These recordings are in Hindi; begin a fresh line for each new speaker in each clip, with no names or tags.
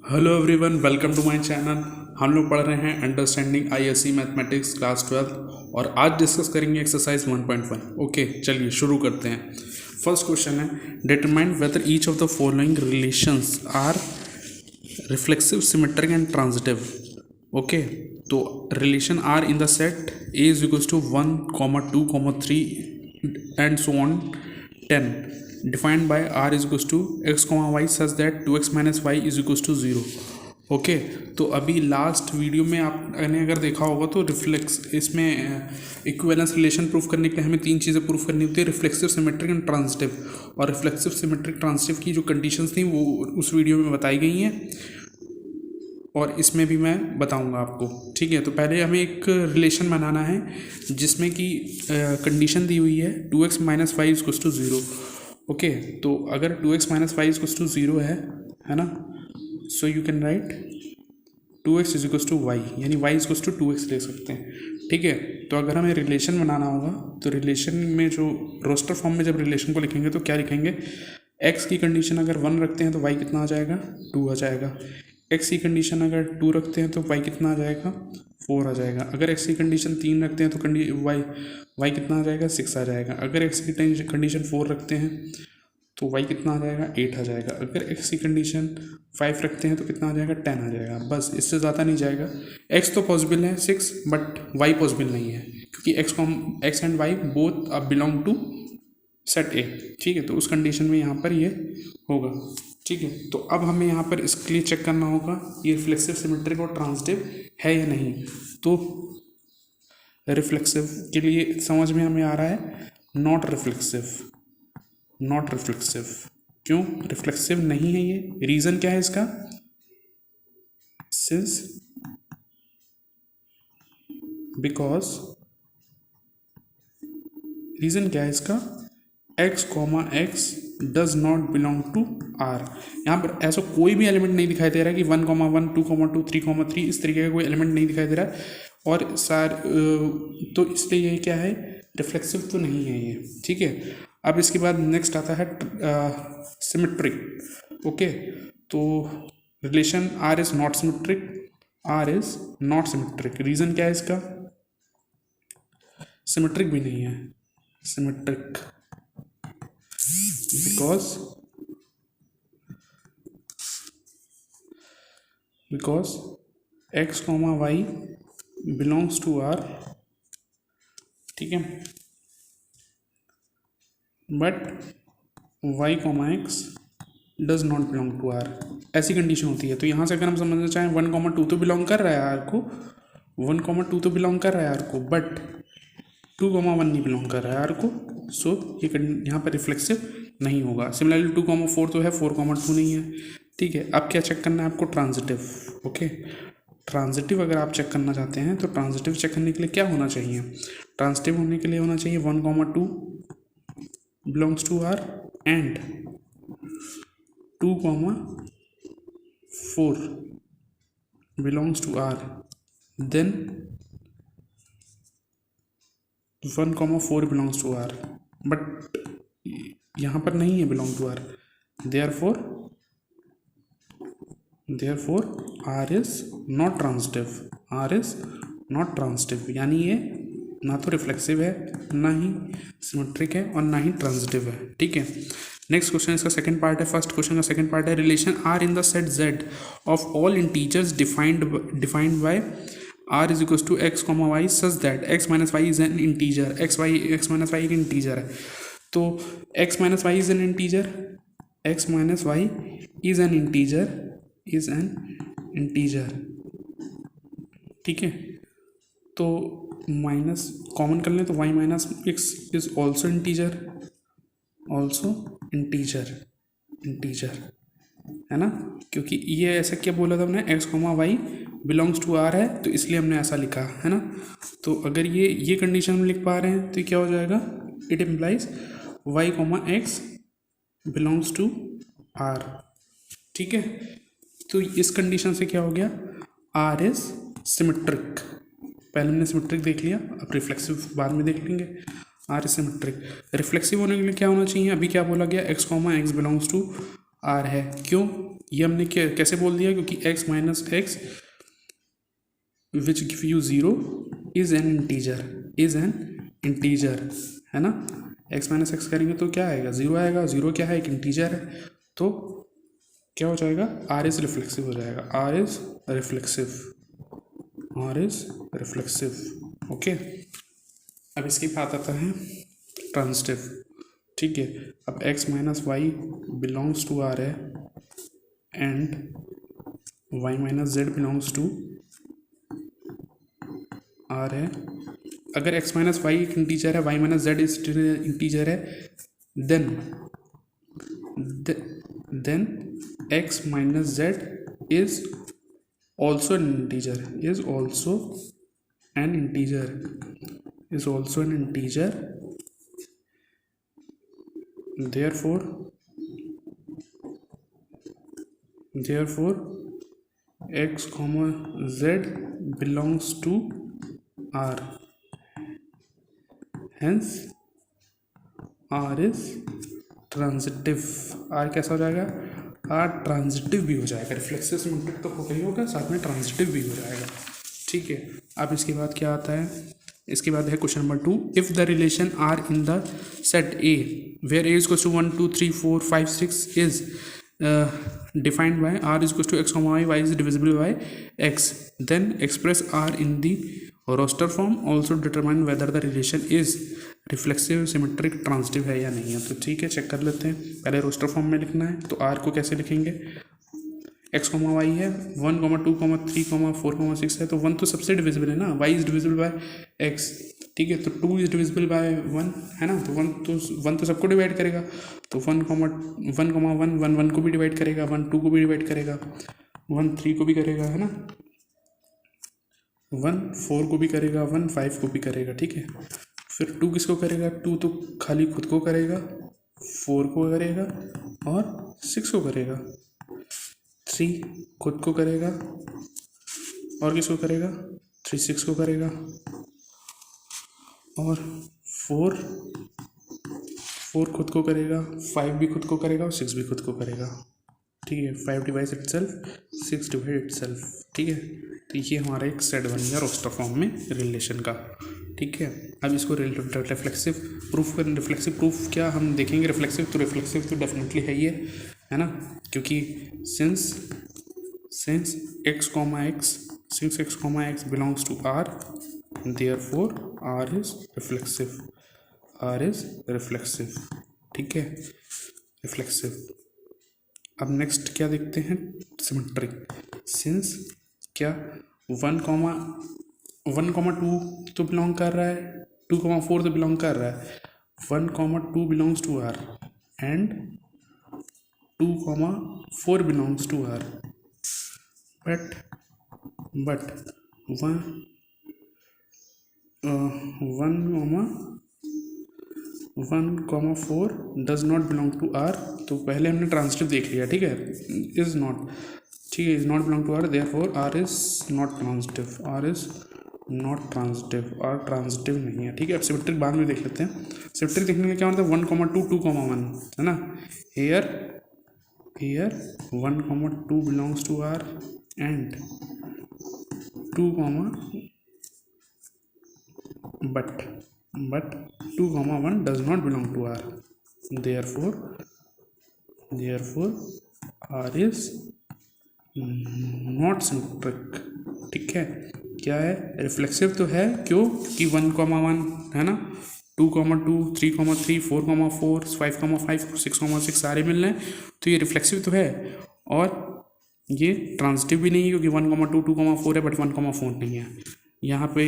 Hello everyone, welcome to my channel. हम लोग पढ़ रहे हैं अंडरस्टैंडिंग आईएससी मैथमेटिक्स क्लास 12 और आज डिस्कस करेंगे एक्सरसाइज 1.1। ओके, चलिए शुरू करते हैं। फर्स्ट क्वेश्चन है, determine whether each of the following relations are reflexive, symmetric and transitive. Okay, तो relation are in the set A is equals to 1, 2, 3 and so on 10 defined by r is equals to x, y such that 2x minus y is equals to 0। Okay, तो अभी लास्ट वीडियो में आपने अगर देखा होगा तो रिफ्लेक्स इसमें इक्विवेलेंस रिलेशन प्रूफ करने के लिए हमें तीन चीज़ें प्रूफ करनी होती है, रिफ्लेक्सिव, सिमेट्रिक एंड ट्रांजिटिव। और रिफ्लेक्सिव, सिमेट्रिक, ट्रांजिटिव की जो कंडीशंस थी वो उस वीडियो में बताई गई हैं और इसमें भी मैं बताऊंगा आपको। ठीक है, तो पहले हमें एक रिलेशन बनाना है जिसमें कि कंडीशन दी हुई है 2x minus y equals to 0। Okay, तो अगर 2x minus y equals to 0 है ना, so you can write 2x is equals to y, यानी y इक्वल्स टू 2x ले सकते हैं। ठीक है, तो अगर हमें रिलेशन बनाना होगा तो रिलेशन में जो रोस्टर फॉर्म में जब रिलेशन को लिखेंगे तो क्या लिखेंगे, x की कंडीशन अगर 1 रखते हैं तो y कितना आ जाएगा, 2 आ जाएगा। x की कंडीशन अगर 2 रखते हैं तो y कितना आ जाएगा, 4 आ जाएगा। अगर x की कंडीशन 3 रखते हैं तो y कितना आ जाएगा, 6 आ जाएगा। अगर x की कंडीशन 4 रखते हैं तो y कितना आ जाएगा, 8 आ जाएगा। अगर x की कंडीशन 5 रखते हैं तो कितना आ जाएगा, 10 आ जाएगा। बस, इससे ज़्यादा नहीं जाएगा। x तो पॉसिबल है 6, बट y पॉसिबल नहीं है क्योंकि x and y both belong to set A. ठीक है, तो उस कंडीशन में यहाँ पर ये होगा। ठीक है, तो अब हमें यहाँ पर इसके लिए चेक करना होगा ये रिफ्लेक्सिव, सिमेट्रिक और ट्रांजिटिव है या नहीं। तो रिफ्लेक्सिव के लिए समझ में हमें आ रहा है नॉट रिफ्लेक्सिव, नॉट रिफ्लेक्सिव। क्यों रिफ्लेक्सिव नहीं है ये, रीज़न क्या है इसका, सिंस बिकॉज, रीज़न क्या है इसका, x, x does not belong to r। यहाँ पर ऐसा कोई भी एलिमेंट नहीं दिखाई दे रहा है कि 1, 1, 2, 3, 3 इस तरीके का कोई एलिमेंट नहीं दिखाई दे रहा है। और तो इसलिए ये क्या है, रिफ्लेक्सिव तो नहीं है ये। ठीक है, अब इसके बाद नेक्स्ट आता है सिमेट्रिक। ओके, तो relation r is not symmetric, r is not symmetric. Reason क्या है इसका, सिमेट्रिक भी नहीं है, symmetric because x, y belongs to r। ठीक है, but y, x does not belong to r, ऐसी कंडीशन होती है। तो यहाँ से अगर हम समझना चाहें 1, 2 तो बिलोंग कर रहा है r को, 1, 2 तो बिलोंग कर रहा है r को, बट 2, 1 नहीं बिलोंग कर रहा है r को। सो ये यहाँ पर रिफ्लेक्सिव नहीं होगा। सिमिलरली 2, 4 तो है, 4, 2 नहीं है। ठीक है, अब क्या चेक करना है आपको, ट्रांजिटिव। ओके, ट्रांजिटिव अगर आप चेक करना चाहते हैं तो ट्रांजिटिव चेक करने के लिए क्या होना चाहिए, ट्रांजिटिव होने के लिए होना चाहिए 1, 2 belongs to r and 2, 4 belongs to r, then 1, 4 belongs to r, but यहाँ पर नहीं है belong to r। therefore r is not transitive, r is not transitive, यानी ये ना तो रिफ्लेक्सिव है, ना ही सिमेट्रिक है और ना ही ट्रांजिटिव है। ठीक है, नेक्स्ट क्वेश्चन इसका सेकंड पार्ट है। फर्स्ट क्वेश्चन का सेकंड पार्ट है, relation r in the set z of all integers defined by r is equals to x, y such that x minus y is an integer. x minus y एक इंटीजर है, तो x minus y is an integer, x minus y is an integer. ठीक है, तो माइनस कॉमन कर लें तो y minus x is also integer, integer है ना, क्योंकि ये ऐसा क्या बोला था हमने, x, y belongs to r है, तो इसलिए हमने ऐसा लिखा है ना। तो अगर ये कंडीशन हम लिख पा रहे हैं तो क्या हो जाएगा, it implies y, x belongs to r। ठीक है, तो इस कंडीशन से क्या हो गया, r इज सिमेट्रिक। पहले हमने सिमेट्रिक देख लिया, अब रिफ्लेक्सिव बाद में देख लेंगे। r is symmetric. रिफ्लेक्सिव होने के लिए क्या होना चाहिए, अभी क्या बोला गया, x, x belongs to r है। क्यों, ये हमने कैसे बोल दिया, क्योंकि x minus x which give you 0 is an integer, है ना। x माइनस एक्स करेंगे तो क्या आएगा, 0 आएगा। 0 क्या है, एक इंटीजर है, तो क्या हो जाएगा, r इज रिफ्लेक्सिव हो जाएगा। r is reflexive. ओके, अब इसके बाद आता है ट्रांजिटिव। ठीक है, अब x minus y belongs to r है and y minus Z belongs to r है। अगर x माइनस वाई एक इंटीजर है, y माइनस जेड इंटीजर है, then x minus Z is also an integer, therefore x comma z belongs to r, hence r is transitive. r कैसा हो जाएगा, r ट्रांजिटिव भी हो जाएगा। रिफ्लेक्सिव सिमेट्रिक तो होगा ही होगा, साथ में ट्रांजिटिव भी हो जाएगा। ठीक है, अब इसके बाद क्या आता है, इसके बाद है question number 2। If the relation are in the set A where A is equals to 1 2 3 4 5 6 इज defined by r is equals to x comma y is divisible by x, then express r in the roster form, also determine whether the relation is reflexive, symmetric, transitive है या नहीं है। तो ठीक है, चेक कर लेते हैं। पहले रोस्टर फॉर्म में लिखना है, तो r को कैसे लिखेंगे, x कॉमा वाई है, 1 2 3 4 6 है, तो 1 तो सबसे डिविजिबल है ना, y is divisible by x। ठीक है, तो 2 इज डिविजिबल बाय 1 है ना, तो 1 तो सबको डिवाइड करेगा, तो 1 को भी डिवाइड करेगा, 1 2 को भी डिवाइड करेगा, 1 3 को भी करेगा, है ना, 1 4 को भी करेगा, 1 5 को भी करेगा। ठीक है, फिर 2 किसको करेगा, 2 तो खाली खुद को करेगा, 4 को करेगा और 6 को करेगा, 3 खुद को करेगा और किसको करेगा, 3 6 को करेगा, और 4 खुद को करेगा, 5 भी खुद को करेगा और 6 भी खुद को करेगा। ठीक है, 5 डिवाइड्स इटसेल्फ, 6 डिवाइड इटसेल्फ। ठीक है, तो ये हमारा एक सेट बन गया रोस्टर फॉर्म में रिलेशन का। ठीक है, अब इसको रिफ्लेक्सिव प्रूफ क्या हम देखेंगे। रिफ्लेक्सिव तो डेफिनेटली है ही है ना, क्योंकि since x comma x belongs to r, therefore r is reflexive। ठीक है, रिफ्लेक्सिव। अब नेक्स्ट क्या देखते हैं, सिमेट्रिक। सिंस क्या 1 2 तो बिलोंग कर रहा है, 2 4 तो बिलोंग कर रहा है, 1 2 belongs to r and 2 4 belongs to r, but 1 4 does not belong to r। तो पहले हमने ट्रांजिटिव देख लिया। ठीक है, is not belong to r, therefore r is not transitive, r transitive नहीं है। ठीक है, अब सिमेट्रिक बाद में देख लेते हैं। सिमेट्रिक देखने का क्या मतलब, 1 2 2 1 है ना, here 1 2 belongs to r and 2 but 2 1 does not belong to r, therefore r is not symmetric। ठीक है, क्या है, रिफ्लेक्सिव तो है, क्यों कि 1 1 है ना, 2 2 3 3 4 4 5 5 6 6 सारे मिल रहे हैं, तो ये रिफ्लेक्सिव तो है। और ये ट्रांजिटिव भी नहीं है, क्योंकि 1 2 2 4 है बट 1 4 नहीं है। यहाँ पे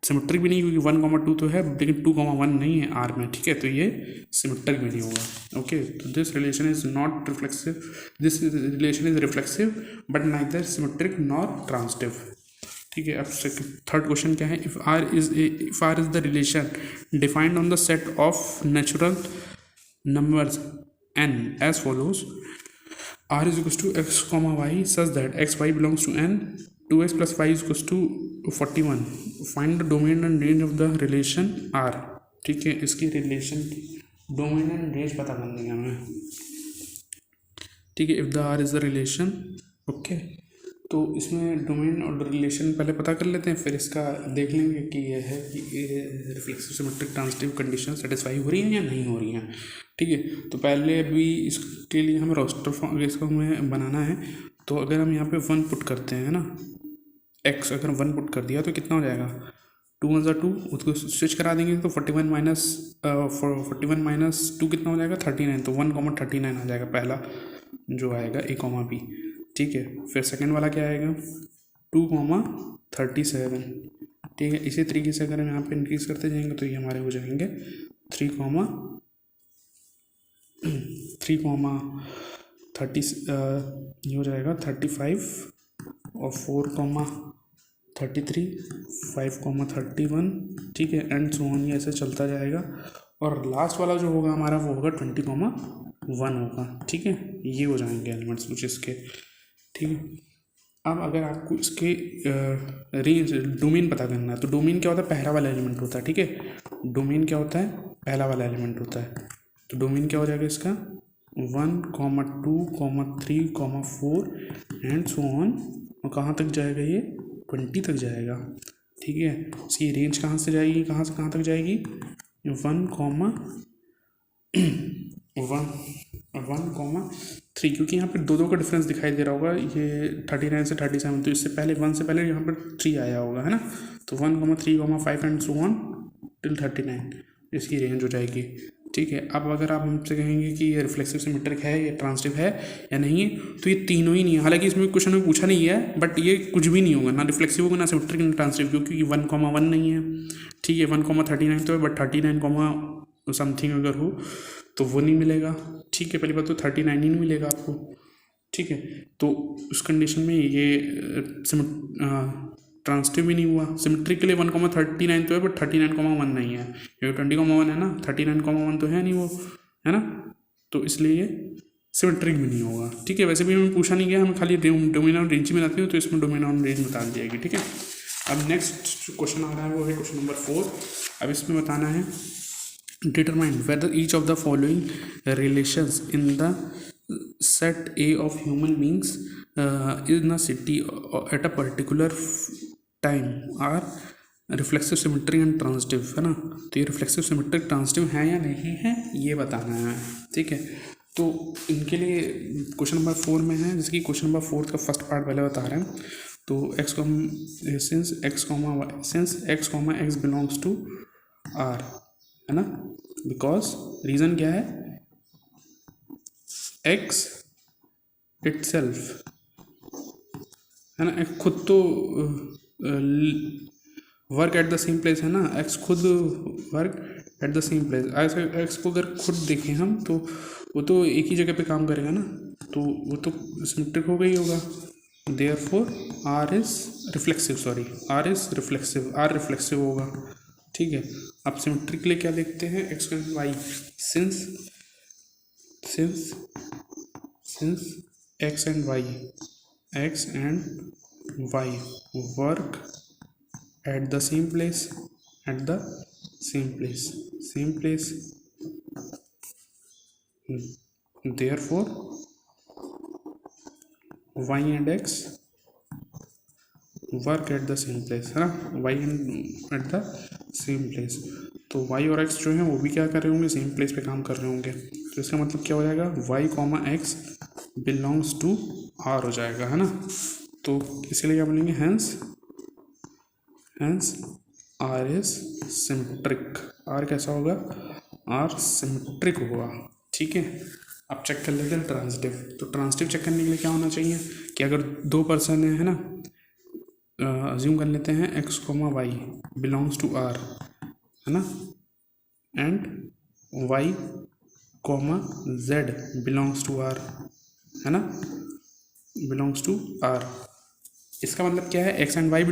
सिमेट्रिक भी नहीं, क्योंकि 1 2 तो है लेकिन 2 1 नहीं है आर में। ठीक है, तो ये सिमेट्रिक भी नहीं होगा। ओके, तो this relation is not reflexive, this relation is reflexive but neither symmetric nor transitive. ठीक है, अब थर्ड क्वेश्चन क्या है, if R is the relation defined on the set of natural numbers n as follows, r is equals to x comma y such that x y belongs to n, 2x plus y is equals to 41, find the domain and range of the relation r। ठीक है, इसकी रिलेशन डोमेन एंड रेंज पता करनी है हमें। ठीक है, if the R is the relation. Okay, तो इसमें डोमेन और रिलेशन पहले पता कर लेते हैं, फिर इसका देख लेंगे कि यह है कि reflexive symmetric transitive condition satisfy हो रही हैं या नहीं हो रही हैं। ठीक है, तो पहले अभी इसके लिए हमें रोस्टर फॉर्म इसको हमें बनाना है। तो अगर हम यहाँ पे 1 पुट करते हैं ना, एक्स अगर 1 पुट कर दिया तो कितना हो जाएगा, 2 × 2, उसको स्विच करा देंगे तो 41 माइनस 2 कितना हो जाएगा, 39। तो 1,39 आ जाएगा पहला जो आएगा A, B। ठीक है, फिर सेकंड वाला क्या आएगा, 2,37। ठीक है, इसी तरीके से अगर हम यहाँ पे इंक्रीज करते जाएंगे तो ये हमारे हो जाएंगे 3,30 ये हो जाएगा 35 और 4,33 5,31। ठीक है, एंड सो ऑन, ये ऐसे चलता जाएगा। और लास्ट वाला जो होगा हमारा वो होगा 20,1 होगा। ठीक है, ये हो जाएंगे एलिमेंट्स कुछ इसके। ठीक है, अब अगर आपको इसके रेंज डोमेन पता करना है तो डोमेन क्या होता है, पहला वाला एलिमेंट होता है। ठीक है, डोमेन क्या होता है, पहला वाला एलिमेंट होता है। तो डोमेन क्या हो जाएगा इसका, 1, 2, 3, 4 एंड सो ऑन। और कहाँ तक जाएगा ये, 20 तक जाएगा। ठीक है, इसकी रेंज कहाँ से जाएगी, कहाँ से कहाँ तक जाएगी, 1,3, क्योंकि यहाँ पे दो का डिफरेंस दिखाई दे रहा होगा, ये 39 से 37, तो इससे पहले 1 से पहले यहाँ पर 3 आया होगा, है ना। तो 1,3, 5 एंड सो ऑन टिल 39 इसकी रेंज हो जाएगी। ठीक है, अब अगर आप हमसे कहेंगे कि ये रिफ्लेक्सिव सिमेट्रिक है या ट्रांजिटिव है या नहीं है, तो ये तीनों ही नहीं है। हालांकि इसमें क्वेश्चन में पूछा नहीं है, बट ये कुछ भी नहीं होगा, ना रिफ्लेक्सिव होगा, ना सिमेट्रिक, ना ट्रांजिटिव, क्योंकि 1,1 नहीं है। ठीक है, 1,39 तो है, बट 39, समथिंग अगर हो तो वो नहीं मिलेगा। ठीक है, पहली बात तो 39 ही नहीं मिलेगा आपको। ठीक है, तो उस कंडीशन में ये ट्रांजिटिव भी नहीं हुआ। सिमेट्रिक के लिए 1,39 तो है, बट 39,1 नहीं है। ये 20,1 है ना, 39,1 तो है नहीं वो, है ना, तो इसलिए ये सिमेट्रिक भी नहीं होगा। ठीक है, वैसे भी हमें पूछा नहीं गया, हमें खाली डोमेन और रेंज में आती है, तो इसमें डोमेन और रेंज बता दी जाएगी। ठीक है, अब नेक्स्ट जो क्वेश्चन आ रहा है वो है क्वेश्चन नंबर 4। अब इसमें बताना है, determine whether each of the following relations in the set A of human beings in a city at a particular time are reflexive symmetry and transitive, है ना। तो ये रिफ्लेक्सिव सिमेट्रिक ट्रांजिटिव है या नहीं है, ये बताना है। ठीक है, तो इनके लिए क्वेश्चन नंबर 4 में है, जिसकी क्वेश्चन नंबर 4 का फर्स्ट पार्ट पहले बता रहे हैं। तो since x, belongs to R, है ना, बिकॉज रीज़न क्या है, x इटसेल्फ, है ना, खुद तो work at the same place, है ना, x खुद work at the same place. x को अगर खुद देखें हम तो वो तो एक ही जगह पे काम करेगा ना, तो वो तो सिमेट्रिक हो गई होगा। देयरफॉर R रिफ्लेक्सिव होगा। ठीक है, अब सिमेट्रिक के लिए क्या देखते हैं, x and y। Since x and y work at the same place, therefore y and x work at the same place, है ना, y at the same place. तो y और x जो है वो भी क्या कर रहे होंगे, सेम प्लेस पे काम कर रहे होंगे। तो इसका मतलब क्या हो जाएगा, y, x belongs to R हो जाएगा, है ना। तो इसलिए क्या बोलेंगे, hence R is symmetric. R कैसा होगा, R सिमेट्रिक होगा। ठीक है, अब चेक कर लेते हैं ट्रांजिटिव। तो ट्रांजिटिव चेक करने के लिए क्या होना चाहिए कि अगर 2 पर्सन है ना, अज्यूम कर लेते हैं x, y belongs to R, है ना, and y, z belongs to R, है ना, बिलोंग्स टू R। इसका मतलब क्या है, x and y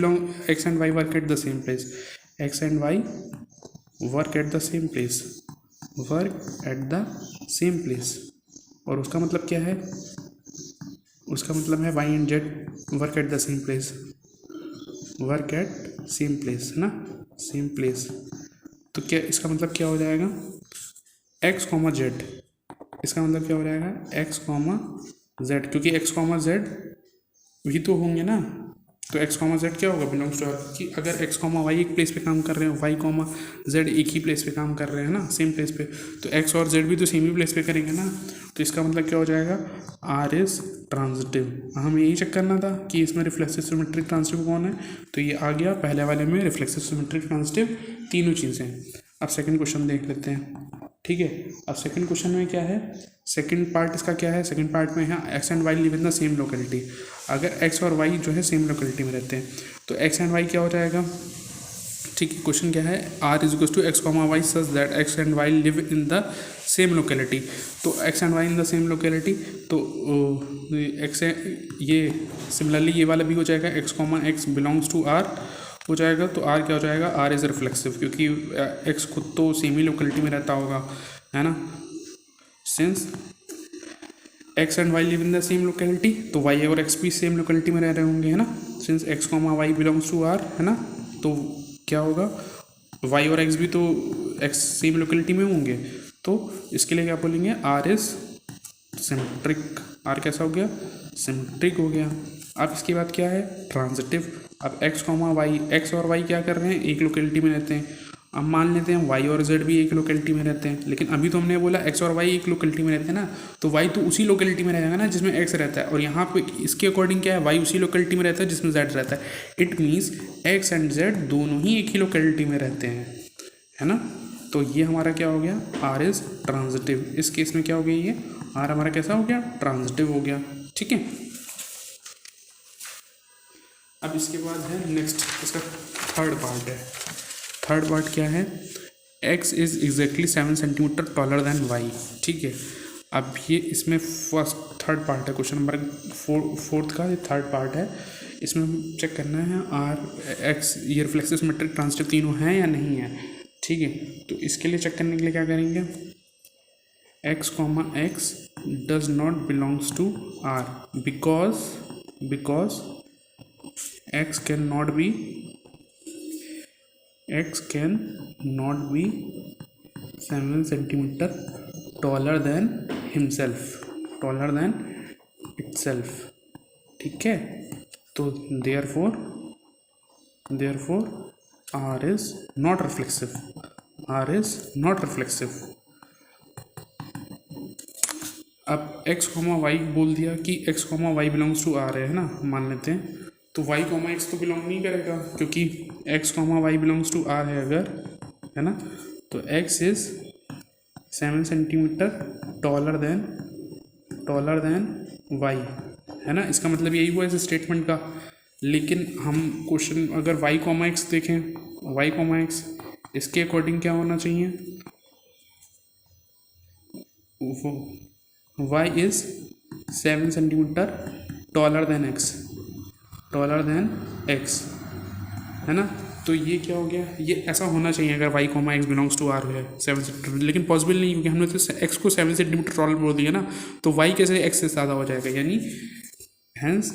work at the same place, work at the same place. और उसका मतलब क्या है, उसका मतलब है y and z work at the same place, है ना, सेम प्लेस। तो क्या इसका मतलब क्या हो जाएगा, x, z, इसका मतलब क्या हो जाएगा, x, जेड, क्योंकि एक्स कॉमा जेड भी तो होंगे ना, तो एक्स कॉमा जेड क्या होगा, बिलोंग्स टू आर। कि अगर एक्स कॉमा वाई एक प्लेस पे काम कर रहे हैं, वाई कॉमा जेड एक ही प्लेस पे काम कर रहे हैं ना, सेम प्लेस पे, तो एक्स और जेड भी तो सेम ही प्लेस पे करेंगे ना, तो इसका मतलब क्या हो जाएगा, आर इज ट्रांजिटिव। हमें यही चेक करना था कि इसमें रिफ्लेक्सिव सिमेट्रिक ट्रांजिटिव कौन है, तो ये आ गया पहले वाले में रिफ्लेक्सिव सिमेट्रिक ट्रांजिटिव तीनों चीज़ें। अब सेकंड क्वेश्चन देख लेते हैं, ठीक है। अब सेकंड क्वेश्चन में क्या है, सेकंड पार्ट इसका क्या है, सेकंड पार्ट में है x and Y live in the same locality. अगर एक्स और वाई जो है सेम लोकेलिटी में रहते हैं तो एक्स एंड वाई क्या हो जाएगा, ठीक है। क्वेश्चन क्या है, are is equals to x comma Y such that x and Y live in the same locality. तो x and Y in the same locality, तो एक्स ये सिमिलरली ये वाला भी हो जाएगा, X comma x belongs to are हो जाएगा। तो आर क्या हो जाएगा, आर इज़ रिफ्लेक्सिव, क्योंकि एक्स खुद तो सेम ही लोकेलिटी में रहता होगा, है ना। Since x and Y live in the same locality, तो वाई और एक्स भी सेम लोकेलिटी में रह रहे होंगे, है ना। Since x comma Y belongs to are, है ना, तो क्या होगा, वाई और एक्स भी तो एक्स सेम लोकेलिटी में होंगे, तो इसके लिए क्या बोलेंगे, आर इज सिमेट्रिक। आर कैसा हो गया, सिमेट्रिक हो गया। अब इसके बाद क्या है, ट्रांजिटिव। अब एक्स कॉमा वाई, एक्स और वाई क्या कर रहे हैं, एक लोकेलिटी में रहते हैं। अब मान लेते हैं वाई और जेड भी एक लोकेलिटी में रहते हैं, लेकिन अभी तो हमने बोला एक्स और वाई एक लोकेलिटी में रहते हैं ना, तो वाई तो उसी लोकेलिटी में रहेगा ना जिसमें एक्स रहता है, और यहाँ पे इसके अकॉर्डिंग क्या है, वाई उसी लोकेलिटी में रहता है जिसमें जेड रहता है। It means x and Z दोनों ही एक ही लोकेलिटी में रहते हैं, है ना। तो ये हमारा क्या हो गया, आर इज ट्रांजिटिव। इस केस में क्या हो गया, ये आर हमारा कैसा हो गया, ट्रांजिटिव हो गया, ठीक है। अब इसके बाद है नेक्स्ट, इसका थर्ड पार्ट है। थर्ड पार्ट क्या है, x is exactly 7 centimetre taller than y, ठीक है। अब ये इसमें फर्स्ट थर्ड पार्ट है, क्वेश्चन नंबर फोर्थ का ये थर्ड पार्ट है। इसमें चेक करना है आर एक्स ये रिफ्लेक्सिव सिमेट्रिक ट्रांजिटिव तीनों हैं या नहीं है, ठीक है। तो इसके लिए चेक करने के लिए क्या करेंगे, x comma x does not belongs to r because x cannot be 7 centimetre taller than itself, ठीक है। तो therefore R is not reflexive। अब x कॉमा वाई बोल दिया कि x comma Y belongs to are है ना, मान लेते हैं। तो y कॉमा एक्स तो बिलोंग नहीं करेगा, क्योंकि x comma Y belongs to are है अगर, है ना। तो x is 7 centimetre taller than y, है ना। इसका मतलब यही हुआ इस स्टेटमेंट का। लेकिन हम क्वेश्चन अगर y कॉमा एक्स देखें, y कॉमा एक्स इसके अकॉर्डिंग क्या होना चाहिए, y is 7 centimetre taller than x, है ना। तो ये क्या हो गया, ये ऐसा होना चाहिए अगर y comma x belongs to are है 7 सेंटीमीटर, लेकिन पॉसिबल नहीं, क्योंकि हमने तो x को 7 सेंटीमीटर टॉलर बोल दिया ना, तो y कैसे x से ज़्यादा हो जाएगा, यानी hence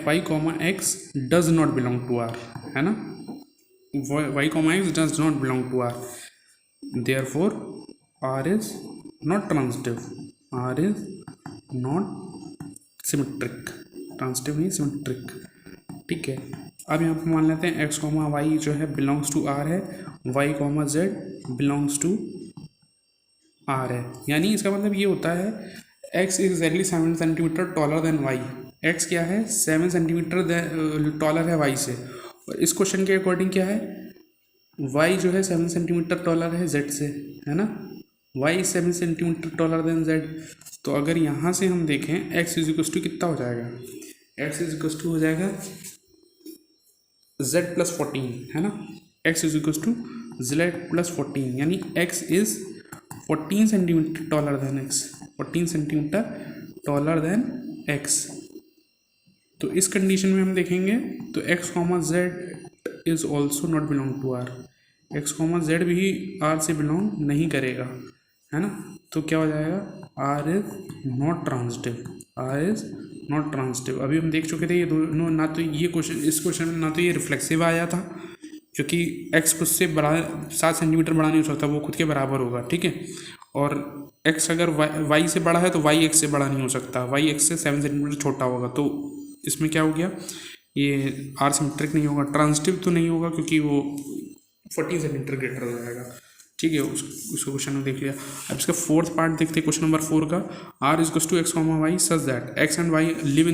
y comma x does not belong to are, है ना। y comma x does not belong to r, therefore r is not transitive, r is not symmetric, transitive नहीं सिमेट्रिक, ठीक है। अब यहाँ पर मान लेते हैं x कॉमा वाई जो है बिलोंग्स टू आर है, y comma z belongs to are है। यानी इसका मतलब ये होता है x is exactly 7 centimetre taller than y। x क्या है, 7 सेंटीमीटर टॉलर है y से, और इस क्वेश्चन के अकॉर्डिंग क्या है, y जो है 7 सेंटीमीटर टॉलर है z से, है ना। y 7 centimetre taller then z। तो अगर यहाँ से हम देखें x इज इक्वल टू कितना हो जाएगा, x इज इक्वल टू हो जाएगा z प्लस 14, है ना। x is equal to z plus 14, यानी x is 14 centimetre taller than x, 14 centimetre taller than x। तो इस कंडीशन में हम देखेंगे तो x comma z is also not belong to r, x comma z भी आर से बिलोंग नहीं करेगा, है ना। तो क्या हो जाएगा, आर इज नॉट ट्रांजिटिव। अभी हम देख चुके थे ये दोनों, ना तो ये क्वेश्चन, इस क्वेश्चन में ना तो ये रिफ्लेक्सिव आया था, क्योंकि x खुद से बड़ा 7 सेंटीमीटर बड़ा नहीं हो सकता, वो खुद के बराबर होगा, ठीक है। और एक्स अगर वाई से बड़ा है तो वाई एक्स से बड़ा नहीं हो सकता, वाई एक्स से 7 सेंटीमीटर छोटा होगा। तो इसमें क्या हो गया, ये आर सिमेट्रिक नहीं होगा, ट्रांजिटिव तो नहीं होगा क्योंकि वो 14 सेंटीमीटर ग्रेटर हो जाएगा। ठीक है, उसको क्वेश्चन में देख लिया। अब इसका फोर्थ पार्ट देखते हैं, क्वेश्चन नंबर 4 का। R is to x comma Y such that x and Y live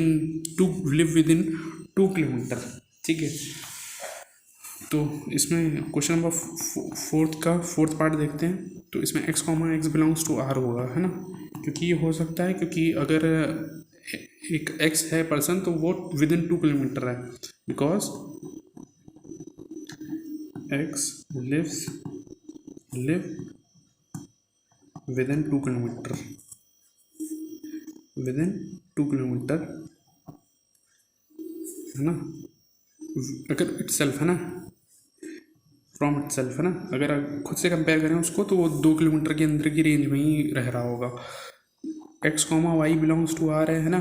within 2 kilometre. ठीक है, तो इसमें क्वेश्चन नंबर फोर्थ पार्ट देखते हैं। तो इसमें x comma x belongs to r होगा, है ना, क्योंकि ये हो सकता है क्योंकि अगर एक एक्स है पर्सन तो वो विद इन 2 किलोमीटर है, because x live within 2 kilometre, within 2 kilometre, है ना, अगर इट सेल्फ है ना, फ्रॉम इट सेल्फ है ना, अगर खुद से कंपेयर करें उसको तो वो 2 किलोमीटर के अंदर की रेंज में ही रह रहा होगा। X comma Y belongs to are है ना,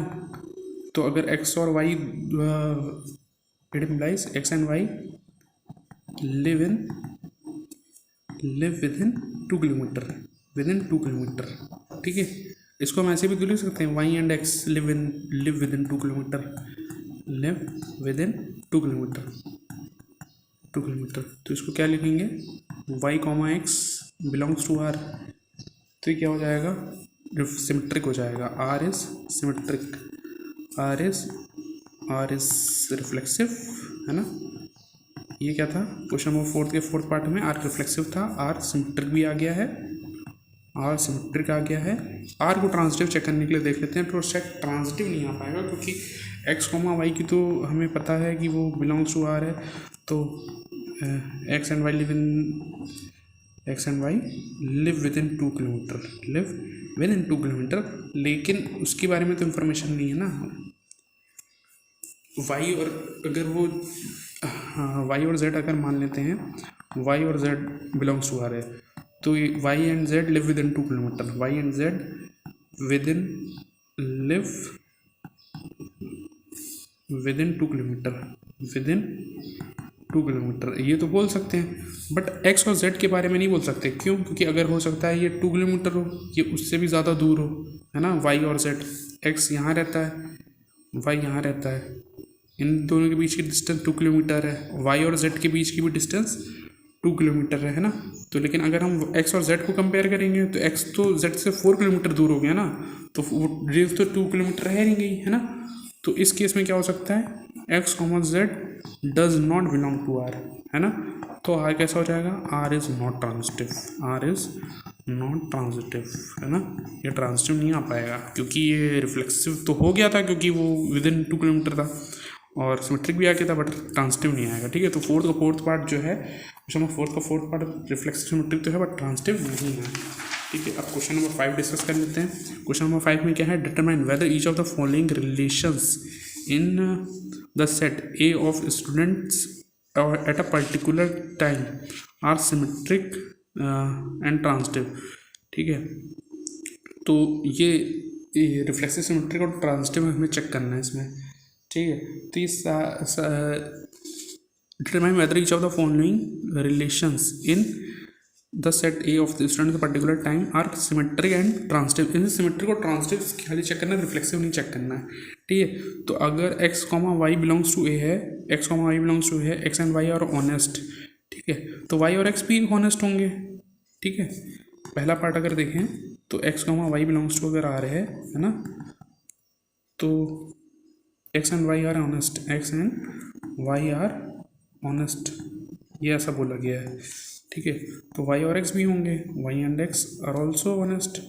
तो अगर एक्स और y it implies x and Y live within 2 kilometre, within 2 kilometre. ठीक है, इसको हम ऐसे भी तो लिख सकते हैं, y and x live within 2 kilometre, live within 2 kilometre, 2 kilometre. तो इसको क्या लिखेंगे, y comma x belongs to are, तो ये क्या हो जाएगा, सिमेट्रिक हो जाएगा। R is symmetric, r is reflexive, है ना। ये क्या था, क्वेश्चन नंबर 4 के फोर्थ पार्ट में आर रिफ्लेक्सिव था, आर सिमेट्रिक भी आ गया है, आर सिमेट्रिक आ गया है। आर को ट्रांजिटिव चेक करने के लिए देख लेते हैं, तो सेट ट्रांजिटिव नहीं आ पाएगा क्योंकि एक्स कॉमा वाई की तो हमें पता है कि वो बिलोंग्स टू आर है, तो x and Y live within 2 kilometre, live within 2 kilometre, लेकिन उसके बारे में तो इन्फॉर्मेशन नहीं है ना। वाई और अगर वो वाई और जेड अगर मान लेते हैं, वाई और जेड बिलोंग्स टू आर है, तो y and z live within 2 kilometre, y and z live within 2 kilometre, within 2 kilometre, ये तो बोल सकते हैं। बट एक्स और जेड के बारे में नहीं बोल सकते, क्यों, क्योंकि अगर हो सकता है ये 2 किलोमीटर हो, ये उससे भी ज़्यादा दूर हो, है ना, वाई और जेड। एक्स यहाँ रहता है, वाई यहाँ रहता है, इन दोनों के बीच की डिस्टेंस 2 किलोमीटर है, वाई और जेड के बीच की भी डिस्टेंस 2 किलोमीटर है ना। तो लेकिन अगर हम एक्स और जेड को कंपेयर करेंगे तो एक्स तो जेड से 4 किलोमीटर दूर हो गया ना, तो वो रेंज तो 2 किलोमीटर रह नहीं गई, है ना। तो इस केस में क्या हो सकता है, x comma z does not belong to are, है ना। तो आर कैसा हो जाएगा, are is not transitive, r is not transitive, है ना, ये ट्रांजिटिव नहीं आ पाएगा क्योंकि ये रिफ्लेक्सिव तो हो गया था क्योंकि वो विद इन 2 किलोमीटर था, और सिमेट्रिक भी आ गया था, बट ट्रांजिटिव नहीं आएगा। ठीक है, तो फोर्थ पार्ट जो है, क्वेश्चन नंबर 4 का फोर्थ पार्ट रिफ्लेक्सिव सिमेट्रिक तो है बट ट्रांजिटिव नहीं है। ठीक है, अब क्वेश्चन नंबर 5 डिस्कस कर लेते हैं। क्वेश्चन नंबर 5 में क्या है, determine whether each of the following relations in the set A of students at a particular time are symmetric and transitive. ठीक है, तो ये रिफ्लेक्सिव सिमेट्रिक और ट्रांजिटिव हमें चेक करना है इसमें। ठीक है, तो इस determine whether each of the following relations in the set A of the student the particular time are symmetric and transitive. इसे सिमेट्रिक और ट्रांजिटिव खाली चेक करना है, रिफ्लेक्सिव नहीं चेक करना है। ठीक है, तो अगर x comma Y belongs to A है, x comma Y belongs to है, x and Y are honest, ठीक है, तो वाई और एक्स भी ऑनेस्ट होंगे। ठीक है, पहला पार्ट अगर देखें तो x comma Y belongs to अगर आ रहे है ना, तो x and Y are honest, x and Y are honest, ये ऐसा बोला गया है। ठीक है, तो वाई और एक्स भी होंगे, y and x are also honest,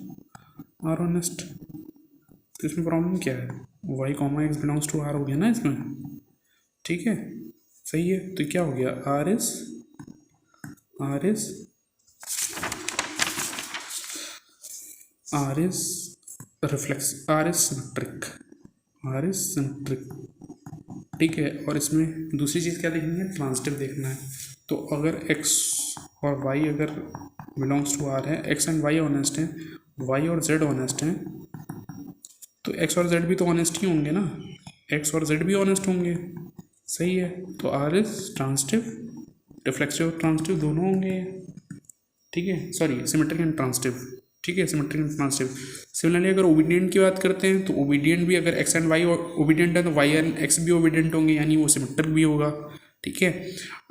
are honest. तो इसमें प्रॉब्लम क्या है, y comma x belongs to are हो गया ना इसमें। ठीक है, सही है, तो क्या हो गया, are is symmetric, r is symmetric. ठीक है, और इसमें दूसरी चीज़ क्या देखनी है, ट्रांजिटिव देखना है। तो अगर एक्स और वाई अगर बिलोंग्स टू आर है, एक्स एंड वाई ऑनेस्ट हैं, वाई और जेड ऑनेस्ट हैं, तो एक्स और जेड भी तो ऑनेस्ट ही होंगे ना, एक्स और जेड भी ऑनेस्ट होंगे। सही है, तो आर इज ट्रांजिटिव, रिफ्लेक्सिव और ट्रांजिटिव दोनों होंगे। ठीक है, सॉरी, सिमेट्रिक एंड ट्रांजिटिव, ठीक है, सिमेट्रिक एंड ट्रांसिटिव। सिमिलरली अगर ओबीडियंट की बात करते हैं तो ओबीडियंट भी अगर एक्स एंड वाई ओबीडियंट है तो वाई एंड एक्स भी ओबीडियंट होंगे, यानी वो सिमेट्रिक भी होगा। ठीक है,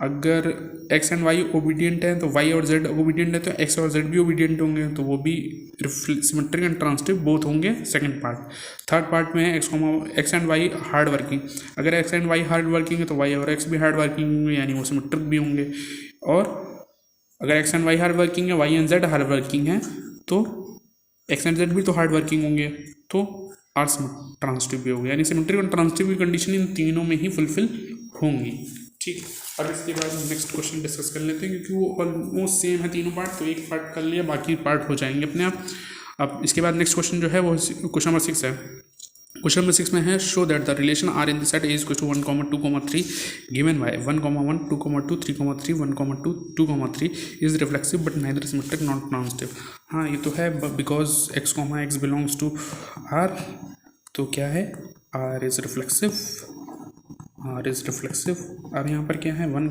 अगर एक्स एंड वाई ओबीडियंट है तो वाई और जेड ओबीडियंट है तो एक्स और जेड भी ओबीडियंट होंगे, तो वो भी सिमेट्रिक एंड ट्रांसिटिव बोथ होंगे। Second part. थर्ड पार्ट में है x and Y hard working. अगर X and Y hard working है तो वाई और एक्स भी हार्ड वर्किंग होंगे, यानी वो सिमेट्रिक भी होंगे। और अगर X and Y hard working है, Y and Z hard working है, तो एक्स एंड जेड भी तो हार्ड वर्किंग होंगे, तो आर ट्रांसिटिव भी होगा, यानी सिमेट्रिक और ट्रांसिटिव की कंडीशन इन तीनों में ही फुलफिल होंगी। ठीक, अब इसके बाद नेक्स्ट क्वेश्चन डिस्कस कर लेते हैं, क्योंकि वो ऑलमोस्ट सेम है तीनों पार्ट, तो एक पार्ट कर लिया, बाकी पार्ट हो जाएंगे अपने आप। अब इसके बाद नेक्स्ट क्वेश्चन जो है वो क्वेश्चन नंबर 6 है। क्वेश्चन नंबर 6 में है, show that the relation are in the set is equal to 1, 2, 3 given by 1, 1, 2, 2, 3, 3, 1, 2, 2, 3 is reflexive but neither symmetric not transitive. हाँ, ये तो है, because x, belongs to are, तो क्या है, are is reflexive, r is reflexive. अब यहाँ पर क्या है, 1,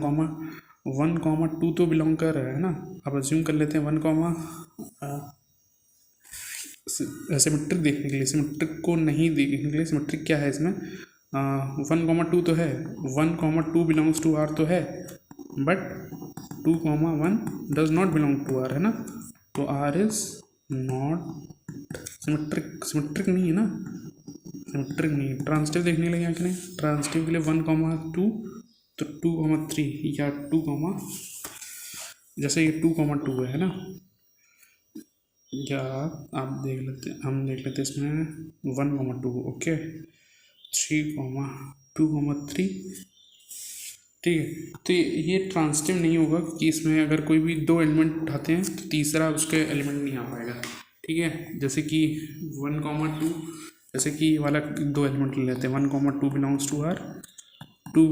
2 तो बिलोंग कर रहा है ना। अब अज्यूम कर लेते हैं 1, सिमेट्रिक देखने के लिए, सिमेट्रिक को नहीं देखने के लिए, सिमेट्रिक क्या है इसमें, 1, 2 तो है, 1, 2 बिलोंग्स टू आर तो है, but 2, 1 does not belong to are, है ना। तो r is not symmetric, symmetric नहीं है ना, सिमेट्रिक नहीं। ट्रांसिटिव देखने के लिए क्या करें, ट्रांसिटिव के लिए 1, 2 तो 2, 3 या 2, जैसे ये 2, 2 है ना, या आप देख लेते हैं, हम देख लेते हैं इसमें 1, 2 ओके, 3, 2, 3। ठीक है, तो ये ट्रांसिटिव नहीं होगा, क्योंकि इसमें अगर कोई भी दो एलिमेंट उठाते हैं तो तीसरा उसके एलिमेंट नहीं आ पाएगा। ठीक है, जैसे कि 1, 2, जैसे कि ये वाला दो एलिमेंट ले लेते हैं, 1, 2 belongs to r, 2,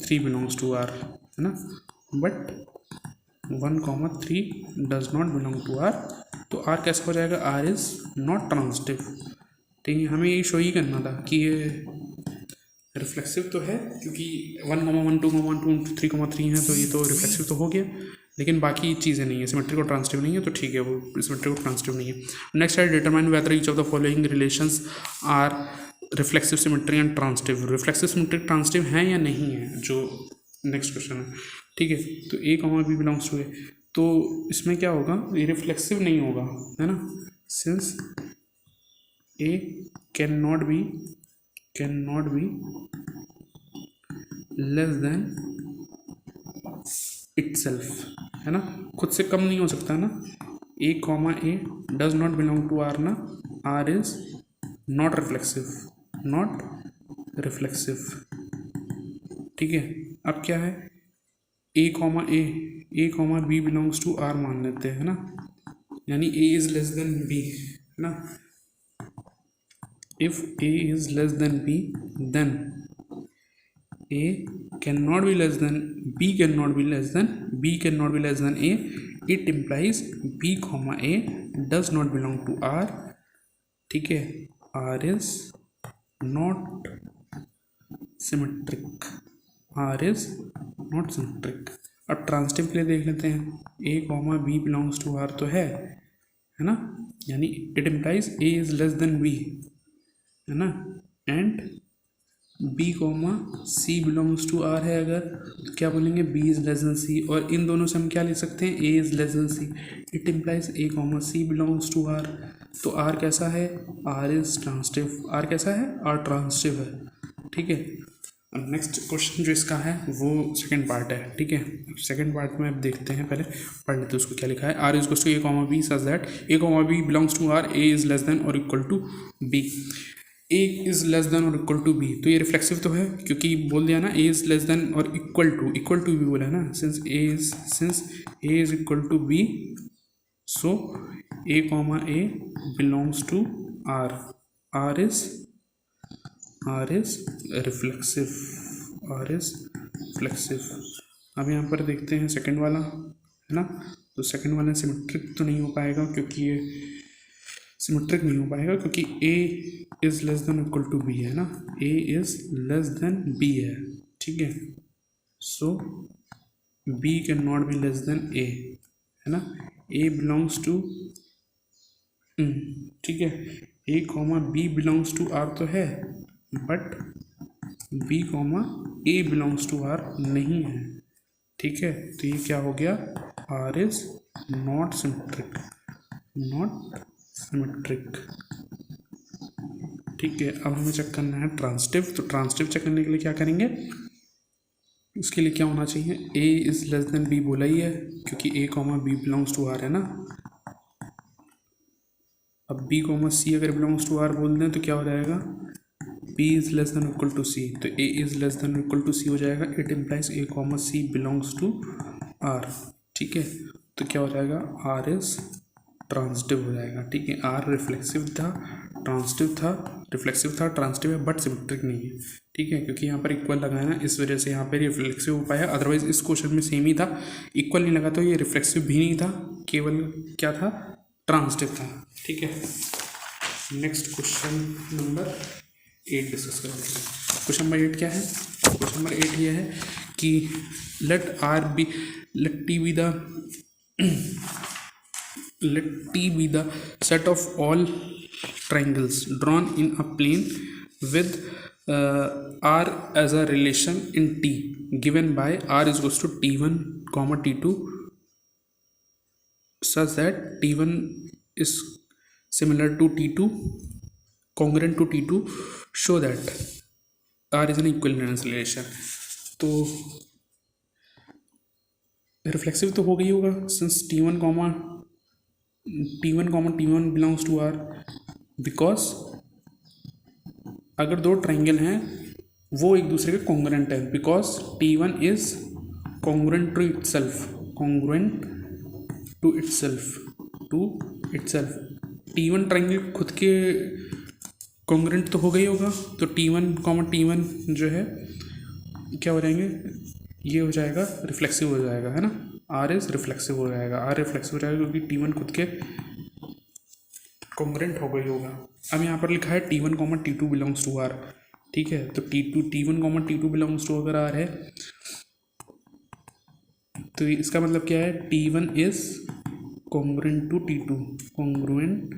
3 belongs to are, है ना, but 1, 3 does not belong to are, तो आर कैसा हो जाएगा, आर इज नॉट ट्रांसिटिव। ठीक है, हमें ये शो ही करना था कि ये रिफ्लेक्सिव तो है, क्योंकि 1, 2, 3 है, तो ये तो रिफ्लेक्सिव तो हो गया, लेकिन बाकी चीज़ें नहीं है, सिमेट्रिक और ट्रांसिटिव नहीं है, तो ठीक है, वो सिमेट्रिक और ट्रांसिटिव नहीं है। नेक्स्ट है, determine whether each of the following relations are reflexive, symmetric and transitive. Reflexive, symmetric, transitive है या नहीं है, जो नेक्स्ट क्वेश्चन है। ठीक है, तो ए, बी बिलोंग्स टू ए, तो इसमें क्या होगा, ये रिफ्लेक्सिव नहीं होगा, है ना, since A can not be less than itself, है ना, खुद से कम नहीं हो सकता ना। A, does not belong to R ना, आर इज नॉट रिफ्लेक्सिव। ठीक है, अब क्या है, A, B belongs to R मान लेते हैं, है ना, यानी A is less than B, है ना। If A is less than B, then a cannot be less than b, cannot be less than a, it implies b, a does not belong to r। ठीक है, r is not symmetric, अब ट्रांसिटिव के लिए देख लेते हैं, a, b belongs to r तो है ना, यानी it implies a is less than b, है ना, and b, c belongs to r है अगर, तो क्या बोलेंगे, b is less than c, और इन दोनों से हम क्या ले सकते हैं, a is less than c, it implies a, c belongs to r, तो r कैसा है, r इज ट्रांसिटिव, r कैसा है, r ट्रांसिटिव है। ठीक है, अब नेक्स्ट क्वेश्चन जो इसका है वो सेकंड पार्ट है। ठीक है, सेकंड पार्ट में अब देखते हैं, पहले पढ़ लेते हैं उसको क्या लिखा है। Are is to a, b such that a, b belongs to r, a is less than और equal to b, A is less than और इक्वल टू बी, तो ये रिफ्लेक्सिव तो है, क्योंकि बोल दिया ना, ए इज़ लेस देन और इक्वल टू बी बोला है ना, since A is equal to B, so A, belongs to R, R is reflexive, अब यहाँ पर देखते हैं सेकंड वाला, है ना, तो सेकंड वाला सिमेट्रिक तो नहीं हो पाएगा, क्योंकि ये सिमेट्रिक नहीं हो पाएगा, क्योंकि a is less than equal to b है ना, a is less than b है। ठीक है, सो b can not be less than a, है ना, a बिलोंग्स टू ठीक है, A comma B belongs to are तो है, but B comma A belongs to R नहीं है। ठीक है, तो ये क्या हो गया, are is not symmetric, not symmetric. ठीक है, अब हमें चेक करना है ट्रांसिटिव। तो ट्रांसिटिव चेक करने के लिए क्या करेंगे, उसके लिए क्या होना चाहिए, A is less than B बोला ही है, क्योंकि A comma B belongs to are है ना। अब बी कॉमा सी अगर बिलोंग्स टू आर बोल दें तो क्या हो जाएगा, B is less than equal to C, तो A is less than equal to C हो जाएगा। It implies A comma C belongs to R. ठीक है, तो क्या हो जाएगा, आर इज ट्रांसिटिव हो जाएगा। ठीक है, आर रिफ्लेक्सिव था, ट्रांसिटिव था, रिफ्लेक्सिव था, ट्रांसिटिव है, बट सिमेट्रिक नहीं है। ठीक है, क्योंकि यहाँ पर इक्वल लगाया ना, इस वजह से यहाँ पर रिफ्लेक्सिव हो पाया, अदरवाइज इस क्वेश्चन में सेम ही था, इक्वल नहीं लगा तो ये रिफ्लेक्सिव भी नहीं था, केवल क्या था, ट्रांसिटिव था। ठीक है, नेक्स्ट क्वेश्चन नंबर 8 डिस्कस करते हैं। क्वेश्चन नंबर 8 क्या है, क्वेश्चन नंबर 8 ये है कि let T be the set of all triangles drawn in a plane with r as a relation in t given by r is equals to t1 comma t2 such that t1 is similar to t2 congruent to t2 show that r is an equivalence relation। तो रिफ्लेक्सिव तो हो गई होगा, since t1 comma t1 belongs to r, because अगर दो ट्राइंगल हैं वो एक दूसरे के कॉन्ग्रुएंट है, because t1 is congruent to itself, congruent to itself. t1 triangle खुद के कॉन्ग्रुएंट तो हो गई होगा, तो t1 जो है क्या हो जाएंगे, ये हो जाएगा रिफ्लेक्सिव हो जाएगा, है ना, r इज रिफ्लेक्सिव हो जाएगा, r रिफ्लेक्सिव हो जाएगा क्योंकि t1 खुद के कॉन्ग्रुएंट हो गई होगा। अब यहाँ पर लिखा है t1 comma t2 belongs to r। ठीक है, तो t1 comma t2 belongs to अगर r है तो इसका मतलब क्या है, t1 is congruent to t2, congruent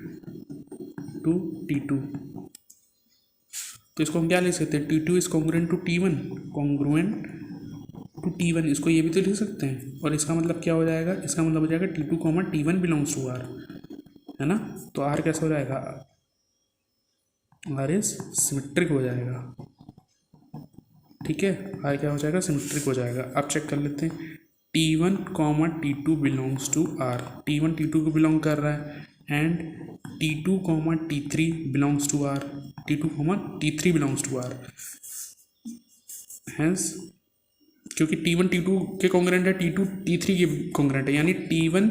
to t2। तो इसको हम क्या लिख सकते हैं, t2 is congruent to t1, congruent to t1, इसको ये भी तो लिख सकते हैं। और इसका मतलब क्या हो जाएगा, इसका मतलब हो जाएगा t2 comma t1 belongs to r, है ना। तो r कैसा हो जाएगा, r इज सिमेट्रिक हो जाएगा। ठीक है, r क्या हो जाएगा, सिमेट्रिक हो जाएगा। अब चेक कर लेते हैं, t1 comma t2 belongs to r, t1 t2 को बिलोंग कर रहा है, and t2 comma t3 belongs to r, t2 comma t3 belongs to r। Hence क्योंकि t1 t2 के कॉन्ग्रुएंट है, t2 t3 के कॉन्ग्रुएंट है, यानी t1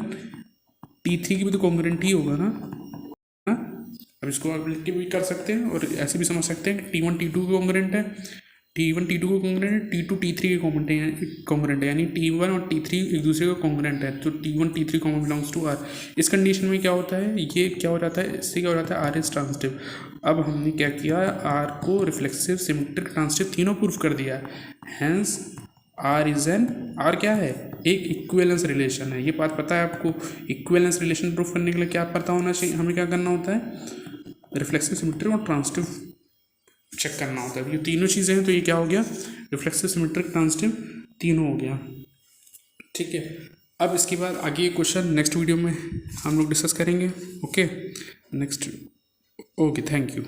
t3 की भी तो कॉन्ग्रुएंट ही होगा ना। अब इसको आप लिख के भी कर सकते हैं और ऐसे भी समझ सकते हैं कि t1 t2 के कॉन्ग्रुएंट है, t1 t2 को कॉन्ग्रुएंट है, t2 t3 के कॉन्ग्रुएंट है, यानी t1 और t3 एक दूसरे का कॉन्ग्रुएंट है, तो t1 t3 common belongs to r। इस कंडीशन में क्या होता है, ये क्या हो जाता है, इससे क्या हो जाता है, r इज ट्रांसिटिव। अब हमने क्या किया, r को रिफ्लेक्सिव, सिमेट्रिक, ट्रांसिटिव तीनों प्रूफ कर दिया, hence r is an, r क्या है, एक इक्विवेलेंस रिलेशन है। ये बात पता है आपको, इक्विवेलेंस रिलेशन प्रूफ करने के लिए क्या पता होना चाहिए, हमें क्या करना होता है, रिफ्लेक्सिव, सिमेट्रिक और ट्रांसिटिव चेक करना होता है। ये तीनों चीज़ें हैं, तो ये क्या हो गया, रिफ्लेक्सिव, सिमेट्रिक, ट्रांसिटिव तीनों हो गया। ठीक है, अब इसके बाद आगे ये क्वेश्चन नेक्स्ट वीडियो में हम लोग डिस्कस करेंगे। Okay, next, okay, thank you.